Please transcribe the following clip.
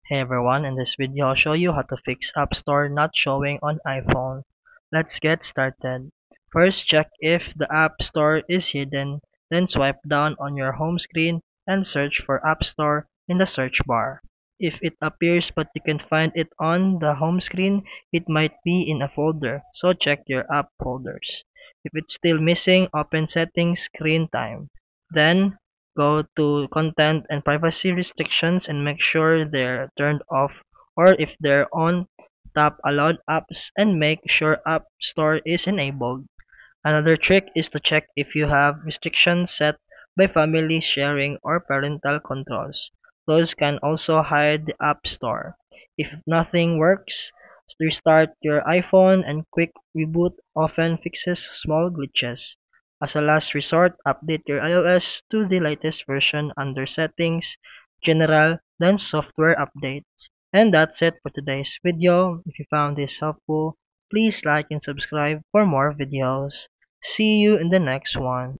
Hey everyone, in this video I'll show you how to fix App Store not showing on iPhone. Let's get started. First, check if the App Store is hidden, then swipe down on your home screen and search for App Store in the search bar. If it appears but you can find it on the home screen, it might be in a folder, so check your app folders. If it's still missing, open Settings, Screen Time. Then, go to Content and Privacy Restrictions and make sure they're turned off, or if they're on, tap Allowed Apps and make sure App Store is enabled. Another trick is to check if you have restrictions set by family sharing or parental controls. Those can also hide the App Store. If nothing works, restart your iPhone and quick reboot often fixes small glitches. As a last resort, update your iOS to the latest version under Settings, General, then Software Updates. And that's it for today's video. If you found this helpful, please like and subscribe for more videos. See you in the next one.